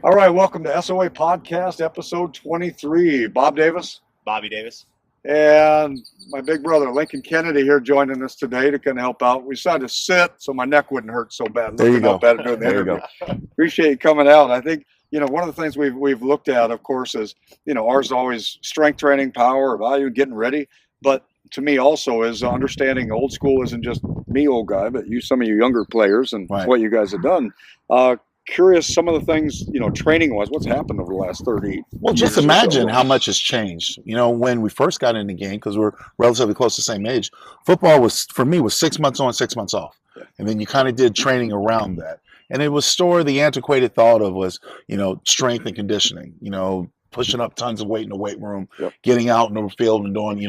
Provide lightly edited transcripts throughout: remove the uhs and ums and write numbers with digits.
All right, welcome to SOA Podcast, episode 23. Bob Davis. Bobby Davis. And my big brother, Lincoln Kennedy, here joining us today to kind of help out. We decided to sit so my neck wouldn't hurt so bad. There you go. Better doing the interview. Appreciate you coming out. I think, one of the things we've looked at, of course, is, ours is always strength training, power, value, getting ready. But to me also is understanding old school isn't just me, old guy, but some of you younger players and what you guys have done. Curious some of the things, training wise, what's happened over the last 30 Well, just imagine how much has changed. When we first got in the game, because we're relatively close to the same age, football was 6 months on, 6 months off. Yeah. And then you kind of did training around that. And it was the antiquated thought of was, strength and conditioning, pushing up tons of weight in the weight room, getting out in the field and doing,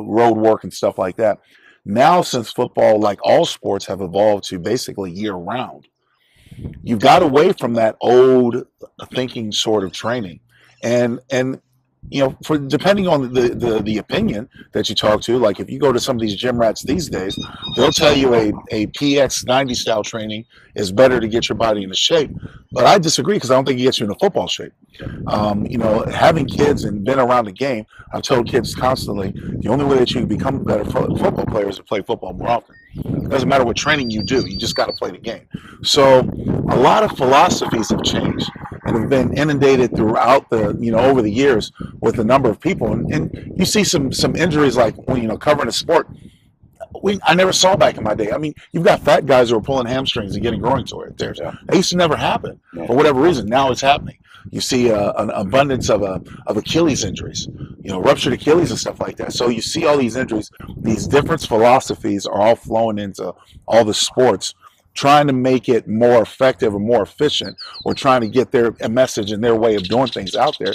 road work and stuff like that. Now, since football, like all sports, have evolved to basically year round, you've got away from that old thinking sort of training. And for depending on the opinion that you talk to, like if you go to some of these gym rats these days, they'll tell you a PX90 style training is better to get your body into shape. But I disagree because I don't think it gets you into football shape. Having kids and been around the game, I've told kids constantly, the only way that you can become a better football player is to play football more often. It doesn't matter what training you do, you just got to play the game. So a lot of philosophies have changed and have been inundated throughout over the years with a number of people. And you see some injuries like when, covering a sport, I never saw back in my day. I mean, you've got fat guys who are pulling hamstrings and getting groin tears. That used to never happen for whatever reason. Now it's happening. You see an abundance of Achilles injuries, ruptured Achilles and stuff like that. So you see all these injuries. These different philosophies are all flowing into all the sports, trying to make it more effective or more efficient, or trying to get their message and their way of doing things out there.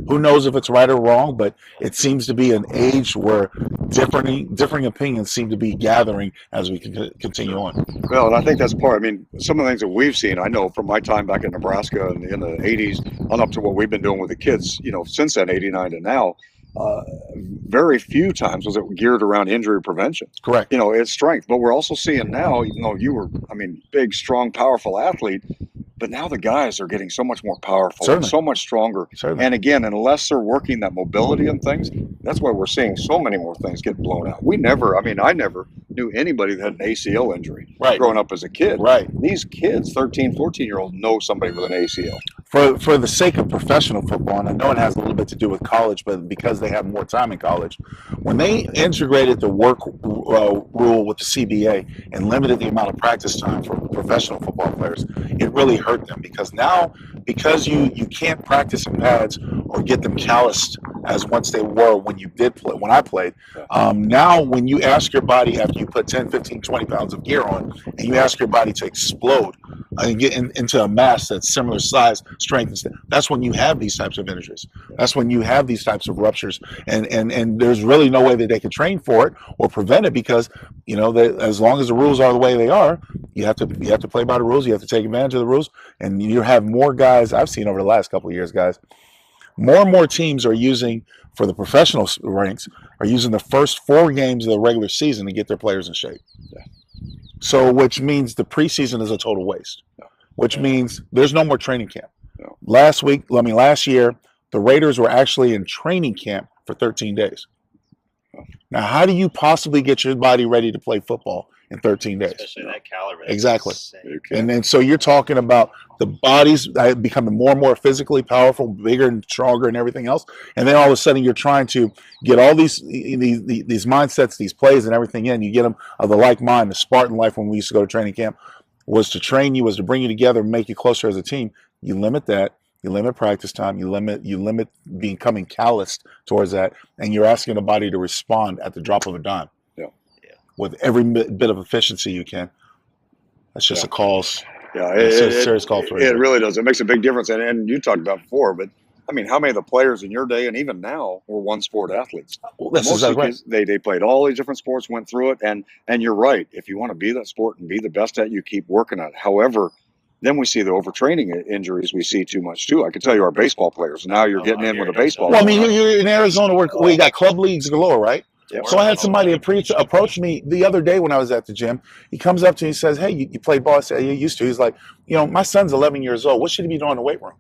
Who knows if it's right or wrong, but it seems to be an age where differing opinions seem to be gathering as we continue on. Well, and I think that's part. I mean, some of the things that we've seen, I know from my time back in Nebraska in the 80s on up to what we've been doing with the kids, since then, 89 to now, very few times was it geared around injury prevention. Correct. It's strength. But we're also seeing now, even though you were, big, strong, powerful athlete, but now the guys are getting so much more powerful, and so much stronger. Certainly. And again, unless they're working that mobility and things, that's why we're seeing so many more things get blown out. I never knew anybody that had an ACL injury growing up as a kid. Right. These kids, 13, 14-year-olds, know somebody with an ACL. For the sake of professional football, and I know it has a little bit to do with college, but because they have more time in college, when they integrated the work rule with the CBA and limited the amount of practice time for professional football players, it really hurt them because you can't practice in pads or get them calloused as once they were when you did play, when I played. Now when you ask your body after you put 10, 15, 20 pounds of gear on and you ask your body to explode and get into a mass that's similar size, strength, that's when you have these types of injuries. That's when you have these types of ruptures and there's really no way that they can train for it or prevent it because as long as the rules are the way they are, you have to play by the rules, you have to take advantage of the rules, and you have more guys I've seen over the last couple of years, guys. More and more teams are using, for the professional ranks, are using the first 4 games of the regular season to get their players in shape. Yeah. So, which means the preseason is a total waste, which means there's no more training camp. No. Last year, the Raiders were actually in training camp for 13 days. Now, how do you possibly get your body ready to play football in 13 days? Especially that caliber. Exactly. And then so you're talking about the bodies becoming more and more physically powerful, bigger and stronger and everything else. And then all of a sudden you're trying to get all these mindsets, these plays and everything in. You get them of the like mind. The Spartan life when we used to go to training camp was to train you, was to bring you together and make you closer as a team. You limit that. You limit practice time. You limit becoming calloused towards that. And you're asking the body to respond at the drop of a dime. With every bit of efficiency you can. That's just a cause. Yeah, it's a serious call for it. It really does. It makes a big difference. And you talked about before, but how many of the players in your day and even now were one sport athletes? Well, that's exactly right. They played all these different sports, went through it, and you're right. If you want to be that sport and be the best at it, you keep working at it. However, then we see the overtraining injuries we see too much too. I can tell you our baseball players. Now you're getting in with a baseball. Well, you're in Arizona where you got club leagues galore, right? Yep. So I had somebody approach me the other day when I was at the gym. He comes up to me and says, "Hey, you play ball?" I said, "Yeah, I used to." He's like, "My son's 11 years old. What should he be doing in the weight room?"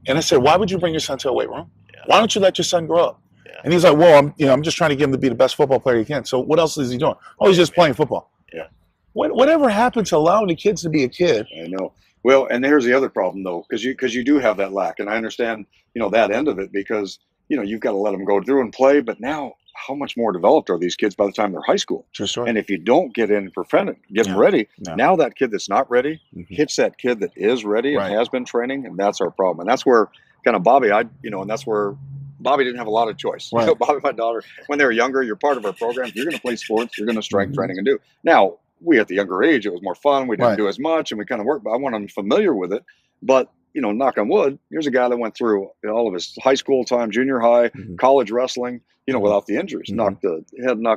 And I said, "Why would you bring your son to a weight room? Why don't you let your son grow up?" And he's like, "Well, I'm just trying to get him to be the best football player he can." So what else is he doing? Oh, he's just playing football. Yeah. Whatever happened to allowing the kids to be a kid? I know. Well, and here's the other problem though, because you do have that lack, and I understand that end of it, because you've got to let them go through and play. But now, how much more developed are these kids by the time they're high school? Sure. And if you don't get in and prevent it, get them ready, now that kid that's not ready hits that kid that is ready and has been training, and that's our problem. And that's where kind of Bobby, and that's where Bobby didn't have a lot of choice. Right. Bobby, my daughter, when they were younger, you're part of our program. You're going to play sports. You're going to strength training and do. Now, we at the younger age, it was more fun. We didn't do as much, and we kind of worked. But I want them familiar with it. But knock on wood, here's a guy that went through all of his high school time, junior high, college wrestling, without the injuries. Knock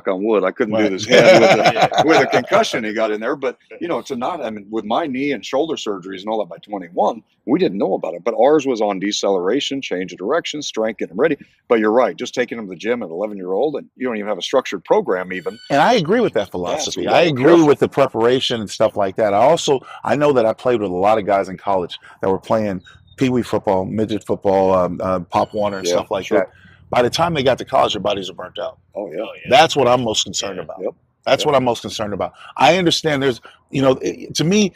on wood. I couldn't do this head with a concussion he got in there. But, to not, with my knee and shoulder surgeries and all that by 21, we didn't know about it. But ours was on deceleration, change of direction, strength, getting ready. But you're right, just taking him to the gym at 11-year-old, and you don't even have a structured program even. And I agree with that philosophy. I agree with the preparation and stuff like that. I know that I played with a lot of guys in college that were playing pee-wee football, midget football, Pop Warner and stuff like that. By the time they got to college, their bodies are burnt out. Oh, yeah. That's what I'm most concerned about. Yep. That's what I'm most concerned about. I understand to me,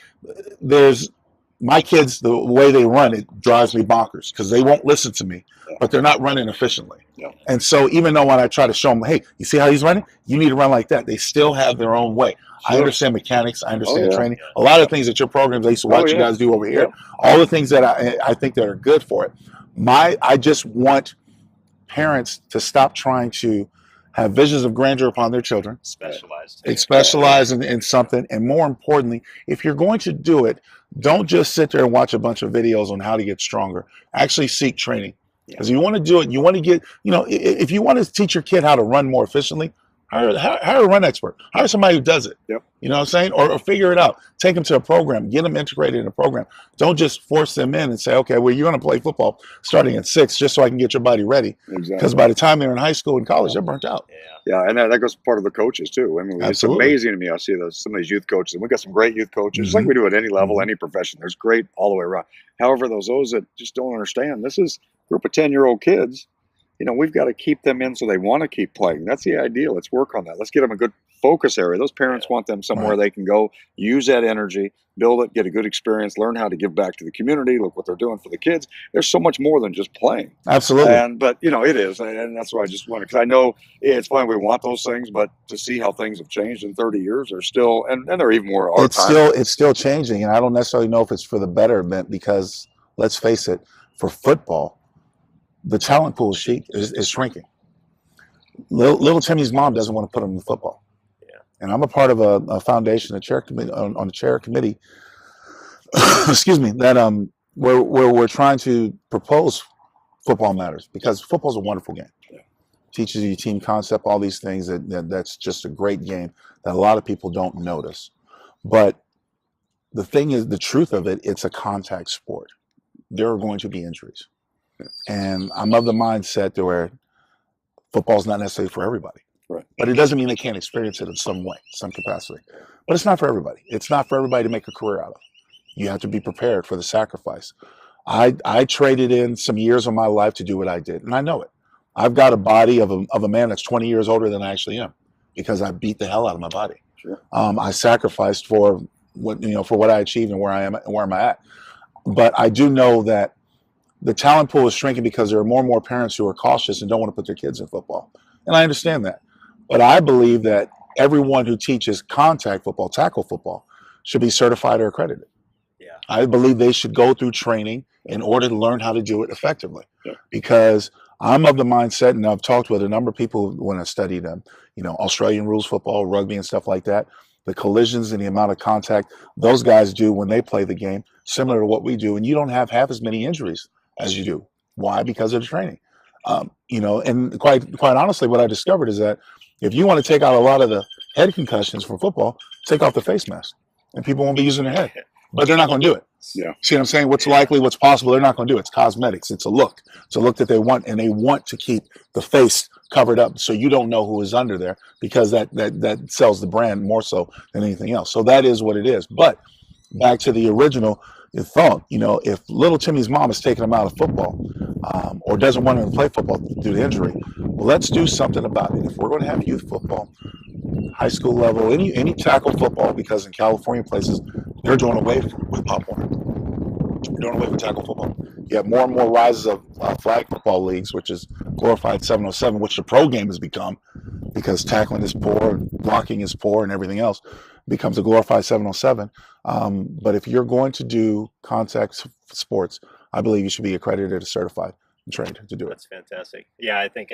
there's my kids, the way they run, it drives me bonkers because they won't listen to me, but they're not running efficiently. Yeah. And so even though when I try to show them, hey, you see how he's running? You need to run like that. They still have their own way. I understand mechanics. I understand training. A lot of things that your programs, I used to watch you guys do over here. All the things that I think that are good for it. I just want parents to stop trying to have visions of grandeur upon their children. Specialize in something. And more importantly, if you're going to do it, don't just sit there and watch a bunch of videos on how to get stronger. Actually seek training. Because you want to do it, you want to get, if you want to teach your kid how to run more efficiently, hire a run expert. Hire somebody who does it. Yep. You know what I'm saying? Or figure it out. Take them to a program. Get them integrated in a program. Don't just force them in and say, okay, well, you're going to play football starting at 6 just so I can get your body ready. Exactly. Because by the time they're in high school and college, they're burnt out. Yeah, and that goes part of the coaches too. Absolutely. It's amazing to me. I see some of these youth coaches, and we've got some great youth coaches, just like we do at any level, any profession. There's great all the way around. However, those that just don't understand, this is a group of 10-year-old kids. We've got to keep them in so they want to keep playing. That's the idea. Let's work on that. Let's get them a good focus area. Those parents want them somewhere they can go, use that energy, build it, get a good experience, learn how to give back to the community. Look what they're doing for the kids. There's so much more than just playing. Absolutely. But it is. And that's why I just wanted, because I know it's fine. We want those things, but to see how things have changed in 30 years, they're still, and they're even more. It's still changing. And I don't necessarily know if it's for the betterment, because let's face it, for football, the talent pool is shrinking. Little Timmy's mom doesn't want to put him in football. Yeah. And I'm a part of a foundation, a chair committee on the chair committee. excuse me. That where we're trying to propose football matters, because football's a wonderful game. Yeah. Teaches you team concept, all these things. That's just a great game that a lot of people don't notice. But the thing is, the truth of it, it's a contact sport. There are going to be injuries. And I'm of the mindset to where football's not necessarily for everybody. Right. But it doesn't mean they can't experience it in some way, some capacity. But it's not for everybody. It's not for everybody to make a career out of. You have to be prepared for the sacrifice. I traded in some years of my life to do what I did, and I know it. I've got a body of a man that's 20 years older than I actually am, because I beat the hell out of my body. Sure. I sacrificed for what I achieved and where I am and where I'm at. But I do know that the talent pool is shrinking because there are more and more parents who are cautious and don't want to put their kids in football. And I understand that. But I believe that everyone who teaches contact football, tackle football, should be certified or accredited. Yeah. I believe they should go through training in order to learn how to do it effectively. Yeah. Because I'm of the mindset, and I've talked with a number of people when I studied Australian rules football, rugby and stuff like that, the collisions and the amount of contact those guys do when they play the game, similar to what we do. And you don't have half as many injuries as you do. Why? Because of the training. And quite honestly, what I discovered is that if you want to take out a lot of the head concussions from football, take off the face mask, and people won't be using their head. But they're not going to do it. Yeah. See what I'm saying? What's likely, what's possible, they're not going to do it. It's cosmetics. It's a look. It's a look that they want, and they want to keep the face covered up so you don't know who is under there, because that sells the brand more so than anything else. So that is what it is. But back to the original thought, if little Timmy's mom is taking him out of football, or doesn't want him to play football due to injury, well, let's do something about it. If we're going to have youth football, high school level, any tackle football, because in California places, they're doing away with Pop Warner. They're doing away with tackle football. You have more and more rises of flag football leagues, which is glorified 707, which the pro game has become, because tackling is poor, blocking is poor, and everything else becomes a glorified 707. But if you're going to do contact sports, I believe you should be accredited or certified and trained to do it. That's fantastic. Yeah, I think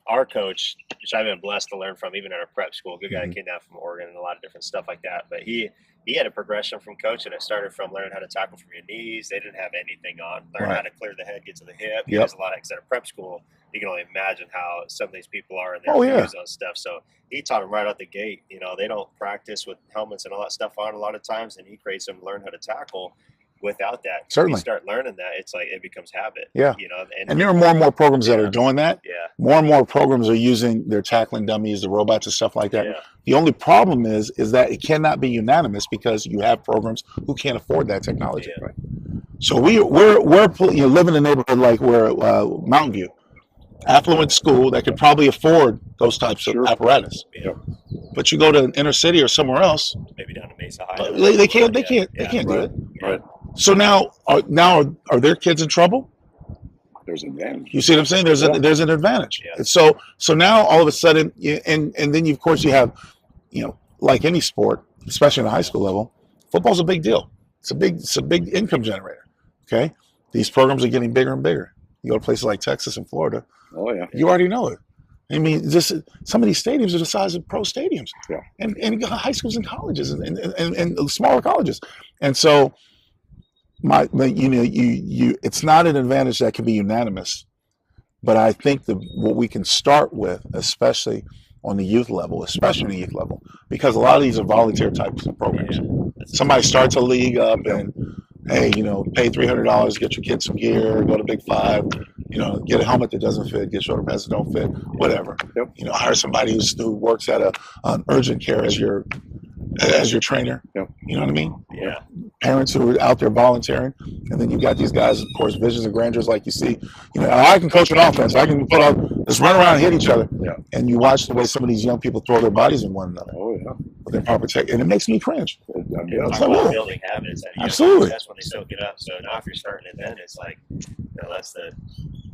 our coach, which I've been blessed to learn from, even at our prep school, good guy, came down from Oregon and a lot of different stuff like that. But he had a progression from coaching. It started from learning how to tackle from your knees. They didn't have anything on. Learn how to clear the head, get to the hip. Yep. There's a lot of, at a prep school, you can only imagine how some of these people are in their views on stuff. So he taught them right out the gate. They don't practice with helmets and all that stuff on a lot of times, and he creates them to learn how to tackle without that. Certainly. When you start learning that, it's like it becomes habit. Yeah. And there are more and more programs that are doing that. Yeah. More and more programs are using their tackling dummies, the robots and stuff like that. Yeah. The only problem is that it cannot be unanimous, because you have programs who can't afford that technology. Yeah. Right? So we're live in a neighborhood like we're Mountain View, affluent school that could probably afford those types of apparatus. Yeah. But you go to an inner city or somewhere else, maybe down to Mesa High. they can't do it. Right. So now are their kids in trouble? There's an advantage. You see what I'm saying? There's an advantage. Yeah. So now all of a sudden, and then of course you have, like any sport, especially in the high school level, football's a big deal. It's a big income generator. Okay, these programs are getting bigger and bigger. You go to places like Texas and Florida. Oh yeah. You already know it. I mean, just some of these stadiums are the size of pro stadiums. Yeah. And high schools and colleges and smaller colleges, and so. It's not an advantage that can be unanimous, but I think what we can start with, especially on the youth level, because a lot of these are volunteer types of programs. Yeah. Somebody starts a league up and, hey, pay $300, get your kids some gear, go to Big Five, get a helmet that doesn't fit, get shoulder pads that don't fit, whatever. Yep. Hire somebody who works at an urgent care as your trainer. Yep. You know what I mean? Yeah. Parents who are out there volunteering, and then you've got these guys, of course, visions and grandeurs like you see. I can coach an offense. I can let's run around and hit each other. Yeah. And you watch the way some of these young people throw their bodies in one another. Oh yeah. With their proper tech, and it makes me cringe. It's Talk about building habits. Absolutely. That's when they soak it up. So now if you're starting it, then it's like,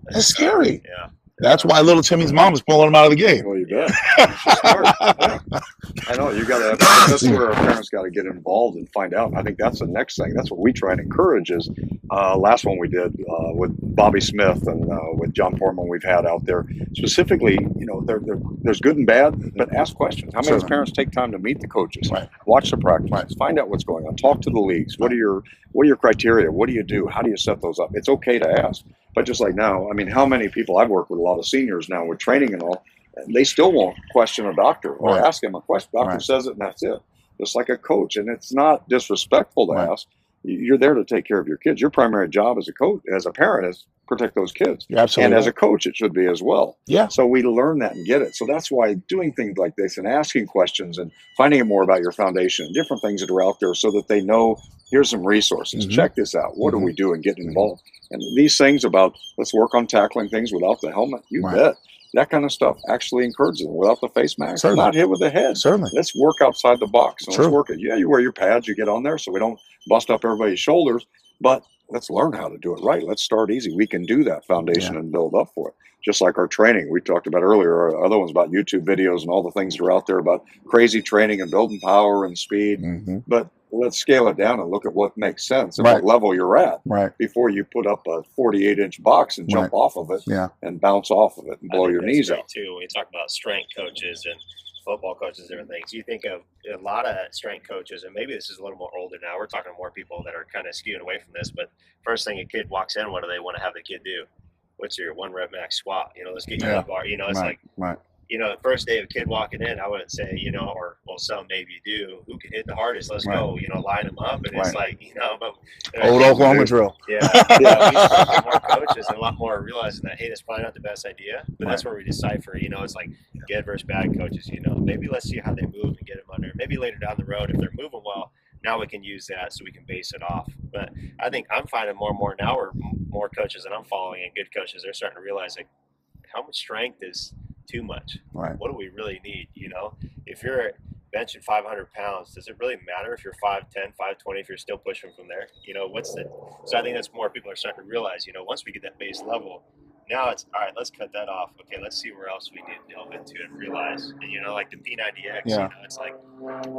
That's scary. Yeah. That's why little Timmy's mom is pulling him out of the game. Well, you bet. I know you got to. That's where our parents got to get involved and find out. And I think that's the next thing. That's what we try and encourage. Is last one we did with Bobby Smith and with John Portman we've had out there. Specifically, there's good and bad, but ask questions. How many parents take time to meet the coaches, watch the practice, find out what's going on, talk to the leagues. What are your criteria? What do you do? How do you set those up? It's okay to ask. But just like now, I mean, how many people I've worked with, a lot of seniors now with training and all, they still won't question a doctor or ask him a question. Doctor says it and that's it. Just like a coach. And it's not disrespectful to ask. You're there to take care of your kids. Your primary job as a coach, as a parent, is protect those kids. Absolutely. And as a coach, it should be as well. Yeah. So we learn that and get it. So that's why doing things like this and asking questions and finding out more about your foundation and different things that are out there so that they know, here's some resources. Check this out. What do we do and get involved? And these things about let's work on tackling things without the helmet, you bet. That kind of stuff actually encourages them without the face mask. Certainly. Not hit with the head. Certainly. Let's work outside the box. And let's work it. Yeah, you wear your pads, you get on there so we don't bust up everybody's shoulders. But let's learn how to do it right. Let's start easy. We can do that foundation and build up for it. Just like our training we talked about earlier, our other ones about YouTube videos and all the things that are out there about crazy training and building power and speed. But let's scale it down and look at what makes sense and what level you're at before you put up a 48-inch box and jump off of it and bounce off of it and blow your knees out. Too, when you talk about strength coaches and football coaches and different things, you think of a lot of strength coaches, and maybe this is a little more older now. We're talking to more people that are kind of skewing away from this, but first thing a kid walks in, what do they want to have the kid do? What's your 1 rep max squat? Let's get you in the bar. It's like, the first day of a kid walking in, I wouldn't say, or some maybe do. Who can hit the hardest? Let's Right. go. Line them up, and it's like but Old Oklahoma drill. Yeah, we just need to get more coaches and a lot more realizing that, hey, that's probably not the best idea, but that's where we decipher. It's like good versus bad coaches. Maybe let's see how they move and get them under. Maybe later down the road, if they're moving well, now we can use that so we can base it off. But I think I'm finding more and more now, or more coaches that I'm following and good coaches, they're starting to realize like how much strength is too much. Right. What do we really need? If you're benching 500 pounds, does it really matter if you're 5'10", 5'20", if you're still pushing from there? So I think that's more people are starting to realize, once we get that base level, now it's, all right, let's cut that off. Okay, let's see where else we need to delve into and realize. And, like the P90X, it's like,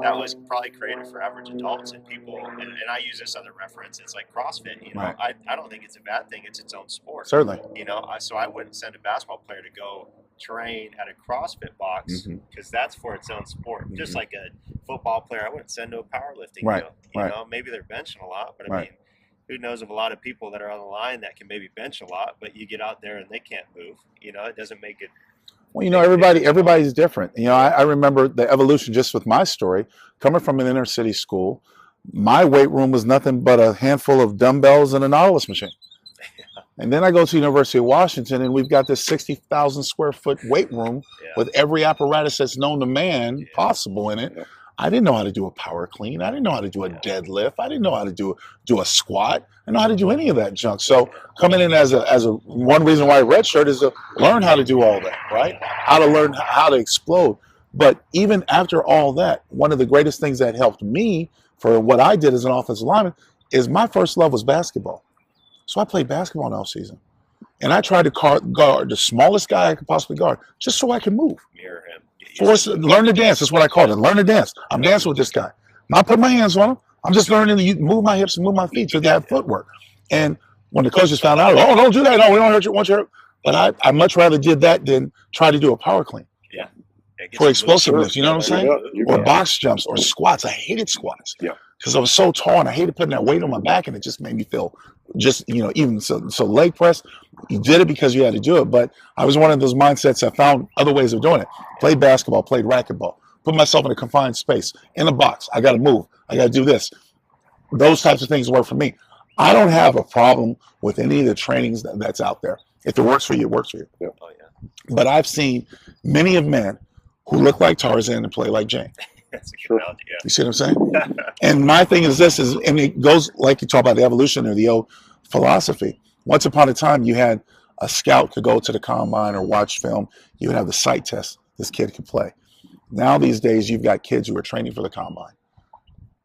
that was probably created for average adults and people, and I use this other reference. It's like CrossFit, I don't think it's a bad thing. It's its own sport. Certainly. So I wouldn't send a basketball player to go train at a CrossFit box because that's for its own sport. Just like a football player, I wouldn't send to a powerlifting deal. Maybe they're benching a lot, but I mean, who knows of a lot of people that are on the line that can maybe bench a lot, but you get out there and they can't move. It doesn't make it. Well, everybody's different. I remember the evolution just with my story. Coming from an inner city school, my weight room was nothing but a handful of dumbbells and a Nautilus machine. And then I go to the University of Washington, and we've got this 60,000 square foot weight room with every apparatus that's known to man possible in it. Yeah. I didn't know how to do a power clean. I didn't know how to do a deadlift. I didn't know how to do a squat. I didn't know how to do any of that junk. So coming in as a one reason why red shirt is to learn how to do all that, right? How to learn how to explode. But even after all that, one of the greatest things that helped me for what I did as an offensive lineman is my first love was basketball. So I played basketball in off-season. And I tried to guard the smallest guy I could possibly guard just so I could move. Mirror him. Learn to dance. That's what I call it. Learn to dance. I'm dancing with this guy. Not putting my hands on him. I'm just learning to move my hips and move my feet to that footwork. And when the coaches found out, oh, don't do that. No, we don't hurt you. Want you hurt. But I much rather did that than try to do a power clean. Yeah. For explosiveness. You know what I'm saying? Or box jumps or squats. I hated squats. Yeah. Because I was so tall and I hated putting that weight on my back, and it just made me feel even so leg press, you did it because you had to do it. But I was one of those mindsets that found other ways of doing it. Played basketball, played racquetball, put myself in a confined space, in a box. I got to move. I got to do this. Those types of things work for me. I don't have a problem with any of the trainings that's out there. If it works for you, it works for you. Yeah. Oh, yeah. But I've seen many of men who look like Tarzan and play like Jane. That's a good analogy, yeah. You see what I'm saying? And my thing is this, and it goes like you talk about the evolution or the old philosophy. Once upon a time, you had a scout could go to the combine or watch film. You would have the sight test. This kid could play. Now these days, you've got kids who are training for the combine,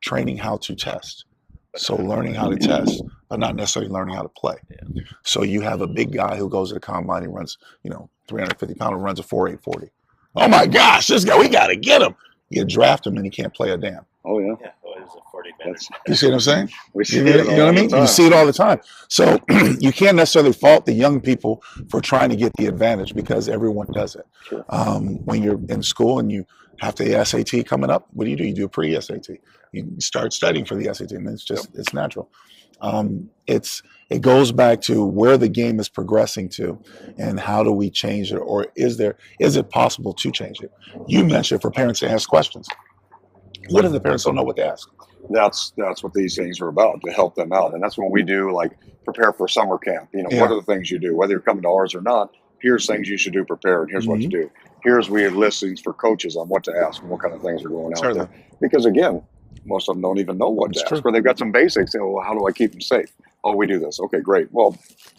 training how to test. So learning how to test, but not necessarily learning how to play. Yeah. So you have a big guy who goes to the combine, he runs, 350 pound and runs a 4.840. Oh my gosh, this guy, we got to get him. You draft him and he can't play a damn. Oh, yeah. Yeah, well, it was a 40 minutes. You see what I'm saying? We see You it know what I mean? all the You time. see it all the time. So you can't necessarily fault the young people for trying to get the advantage because everyone does it. Sure. When You're in school and you have the SAT coming up, what do? You do a pre-SAT. You start studying for the SAT, and it's natural. It goes back to where the game is progressing to and how do we change it, or is it possible to change it? You mentioned for parents to ask questions. What if the parents don't know what to ask? That's what these things are about, to help them out. And that's when we do, like, prepare for summer camp. What are the things you do? Whether you're coming to ours or not, here's things you should do prepared. Here's what to do. Here's we have listings for coaches on what to ask and what kind of things are going out there. Because, again, most of them don't even know what to ask. Or they've got some basics. Well, how do I keep them safe? Oh, we do this. Okay, great. Well,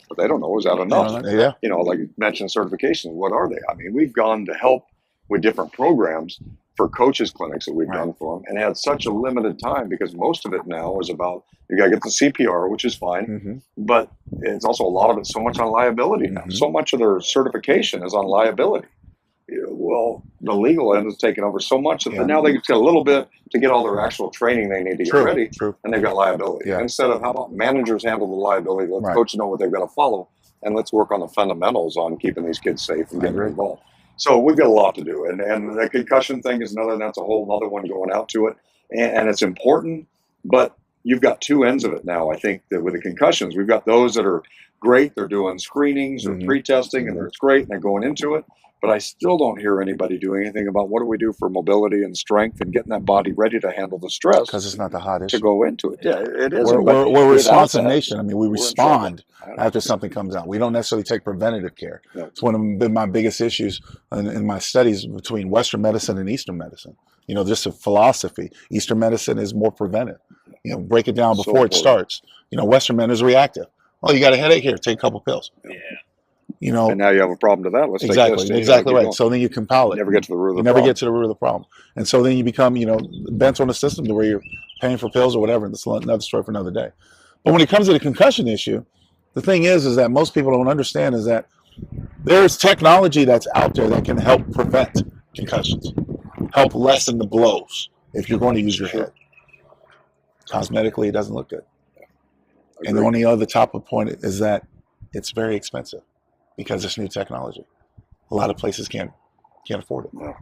what they don't know is that enough? Yeah. Like you mentioned, certifications. What are they? I mean, we've gone to help with different programs for coaches clinics that we've done for them, and had such a limited time because most of it now is about, you got to get the CPR, which is fine, but it's also a lot of it so much on liability now. So much of their certification is on liability. Well, the legal end is taking over so much that now they get a little bit to get all their actual training they need to get ready, and they've got liability. Instead of, how about managers handle the liability, let coaches know what they've got to follow, and let's work on the fundamentals on keeping these kids safe and getting involved. So we've got a lot to do, and the concussion thing is that's a whole other one going out to it, and it's important, but you've got two ends of it now. I think that with the concussions, we've got those that are great, they're doing screenings or pre-testing, and it's great, and they're going into it, but I still don't hear anybody doing anything about what do we do for mobility and strength and getting that body ready to handle the stress Because it's not the hot to issue. go into it. Yeah, it is. We're a responsive nation. I mean, we we're in respond trouble. after something comes out. We don't necessarily take preventative care. Yeah. It's one of my biggest issues in my studies between Western medicine and Eastern medicine. You know, just a philosophy. Eastern medicine is more preventive. You know, break it down before it starts. You know, Western medicine is reactive. Oh, you got a headache? Here, take a couple pills. Yeah. You know, And now you have a problem to that. Let's exactly, take this. exactly right. Going. So then you compile it. You never get to the root of the You never problem. get to the root of the problem. And so then you become, you know, bent on the system to where you're paying for pills or whatever. And that's another story for another day. But when it comes to the concussion issue, the thing is that most people don't understand is that there's technology that's out there that can help prevent concussions, help lessen the blows if you're going to use your head. Cosmetically, it doesn't look good. And the only other top of point is that it's very expensive because it's new technology. A lot of places can't afford it. Yeah.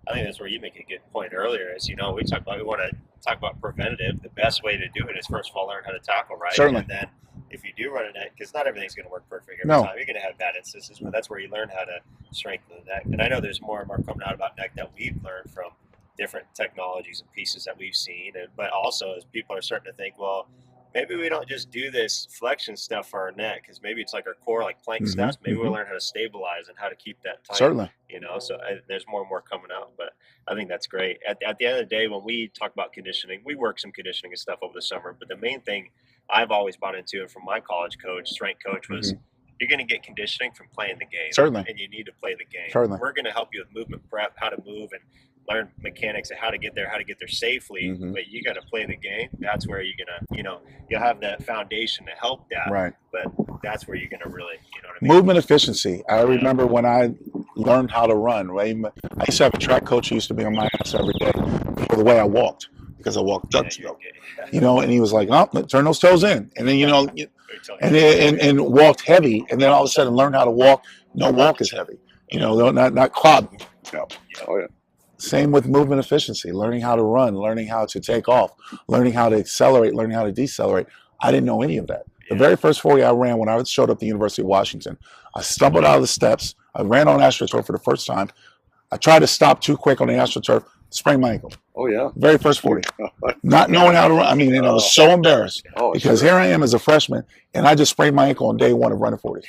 I think that's where you make a good point earlier is, you know, we want to talk about preventative. The best way to do it is, first of all, learn how to tackle, right? Certainly. And then if you do run a neck, because not everything's going to work perfect every time. You're going to have bad instances, but that's where you learn how to strengthen the neck. And I know there's more and more coming out about neck that we've learned from different technologies and pieces that we've seen. But also as people are starting to think, well, maybe we don't just do this flexion stuff for our neck, because maybe it's like our core, like plank stuff. Maybe we'll learn how to stabilize and how to keep that tight. Certainly. You know, so there's more and more coming out, but I think that's great. At the end of the day, when we talk about conditioning, we work some conditioning and stuff over the summer, but the main thing I've always bought into, and from my college coach, strength coach, was you're going to get conditioning from playing the game. Certainly. And you need to play the game. Certainly. We're going to help you with movement prep, how to move and learn mechanics of how to get there safely, but you got to play the game. That's where you're going to, you know, you'll have that foundation to help that. Right. But that's where you're going to really, you know what I mean? Movement efficiency. I remember when I learned how to run, right? I used to have a track coach who used to be on my ass every day for the way I walked, because I walked ducks, you know, and he was like, oh, turn those toes in. And then, you know, and walked heavy. And then all of a sudden learn how to walk. No walk is heavy, you know, not clogging. Oh, yeah. Same with movement efficiency, learning how to run, learning how to take off, learning how to accelerate, learning how to decelerate. I didn't know any of that. The very first 40 I ran when I showed up at the University of Washington, I stumbled out of the steps. I ran on AstroTurf for the first time. I tried to stop too quick on the AstroTurf, sprained my ankle. Oh, yeah. Very first 40. Not knowing how to run. I mean, and I was so embarrassed because here I am as a freshman, and I just sprained my ankle on day one of running 40.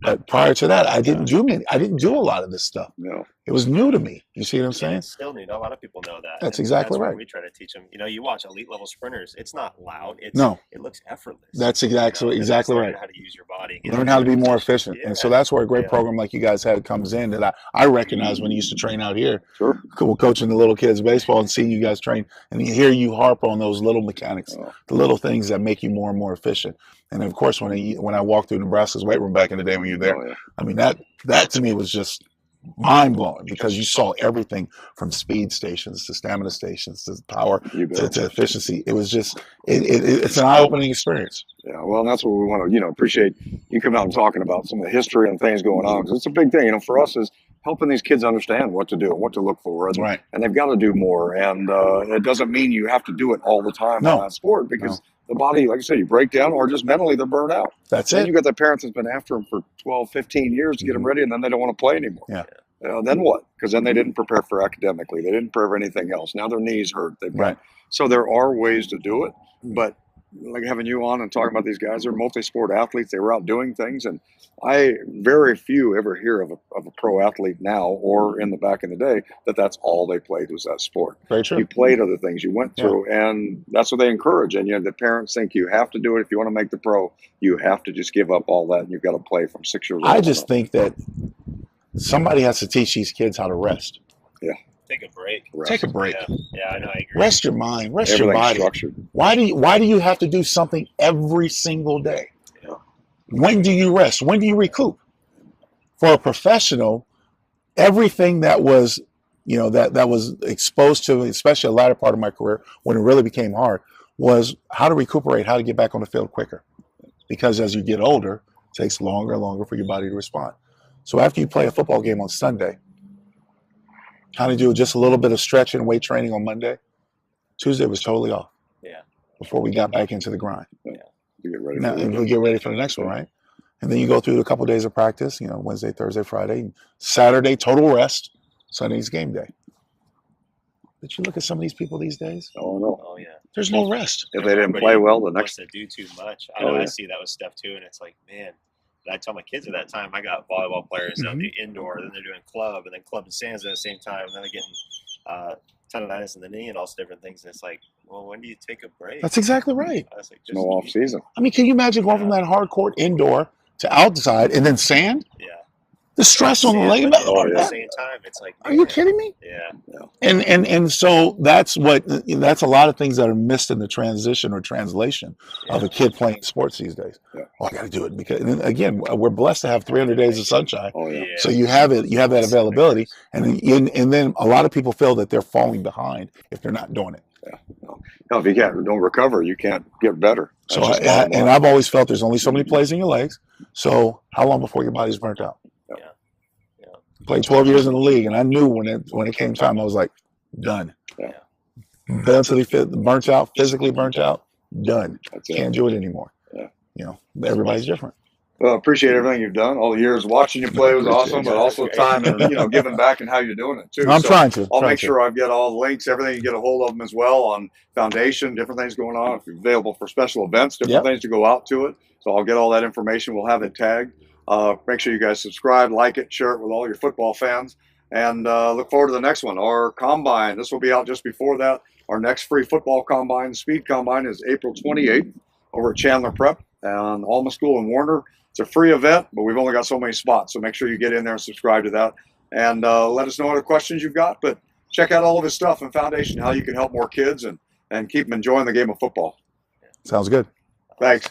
But prior to that, I didn't do a lot of this stuff. No. It was new to me. You see what I'm saying? It's still new. A lot of people know that. That's exactly right. We try to teach them. You know, you watch elite level sprinters. It's not loud. It looks effortless. That's exactly right. How to use your body. Learn how to be more efficient. Yeah. And so that's where a great program like you guys had comes in, that I recognize when you used to train out here. Sure. Coaching the little kids baseball and seeing you guys train, and you hear you harp on those little mechanics, the little things that make you more and more efficient. And of course, when I walked through Nebraska's weight room back in the day when you were there, I mean, that to me was just mind blowing, because you saw everything from speed stations to stamina stations to power to efficiency. It was just it's an eye opening experience. Yeah, well, and that's what we want to appreciate you coming out and talking about some of the history and things going on, because it's a big thing. For us is helping these kids understand what to do and what to look for, and they've got to do more. And it doesn't mean you have to do it all the time in that sport, because the body, like I said, you break down, or just mentally they're burned out. That's it. And you got the parents that's been after them for 12, 15 years to get them ready, and then they don't want to play anymore. Yeah. Then what? Because then they didn't prepare for academically. They didn't prepare for anything else. Now their knees hurt. So there are ways to do it, but like having you on and talking about these guys, they're multi-sport athletes. They were out doing things, and very few ever hear of a pro athlete now, or in the back in the day, that's all they played was that sport. Very true. You played other things, you went through, and that's what they encourage. And the parents think you have to do it if you want to make the pro. You have to just give up all that, and you've got to play from 6 years old. I just think that somebody has to teach these kids how to rest. Yeah. Take a break. Take a break. Yeah, I know. I agree. Rest your mind. Rest your body. Structured. Why do you have to do something every single day? Yeah. When do you rest? When do you recoup? For a professional, everything that was, that was exposed to, especially the latter part of my career, when it really became hard, was how to recuperate, how to get back on the field quicker. Because as you get older, it takes longer and longer for your body to respond. So after you play a football game on Sunday, how to do just a little bit of stretching and weight training on Monday, Tuesday was totally off. Yeah. Before we got back into the grind. You get ready. Now, and we'll get ready for the next one, right? And then you go through a couple of days of practice, Wednesday, Thursday, Friday, Saturday, total rest, Sunday's game day. But you look at some of these people these days. Oh, no. Oh, yeah. There's no rest. If they didn't play well, the Wants next. to do too much. I know yeah. I see that with stuff too, and it's like, man. And I tell my kids at that time, I got volleyball players that do indoor, then they're doing club, and then club and stands at the same time, and then they're getting tendonitis in the knee and all different things. And it's like, well, when do you take a break? That's exactly right. I was like, No off season. I mean, can you imagine going from that hard court indoor to outside and then sand? Yeah. The stress on the ligament. At the same time, it's like, Are you kidding me? Yeah. And so that's a lot of things that are missed in the transition or translation of a kid playing sports these days. Yeah. Oh, I got to do it because, and again, we're blessed to have 300 days of sunshine. Oh, yeah. So you have that availability, and then a lot of people feel that they're falling behind if they're not doing it. Yeah. No, if you don't recover, you can't get better. So I've always felt there's only so many plays in your legs. So how long before your body's burnt out? Played 12 years in the league, and I knew when it came time, I was like, done. Yeah. Mentally burnt out, physically burnt out, done. Can't do it anymore. Yeah. Everybody's different. Well, appreciate everything you've done. All the years watching you play was awesome, but also time and giving back and how you're doing it too. I'm trying to. I'll make sure I've got all the links, everything. You get a hold of them as well on Foundation, different things going on. If you're available for special events, different things to go out to it. So I'll get all that information. We'll have it tagged. Make sure you guys subscribe, like it, share it with all your football fans, and look forward to the next one. Our combine, this will be out just before that. Our next free football combine, speed combine, is April 28th over at Chandler Prep and Alma School in Warner. It's a free event, but we've only got so many spots, so make sure you get in there and subscribe to that. And let us know what questions you've got, but check out all of his stuff in Foundation, how you can help more kids and keep them enjoying the game of football. Sounds good. Thanks.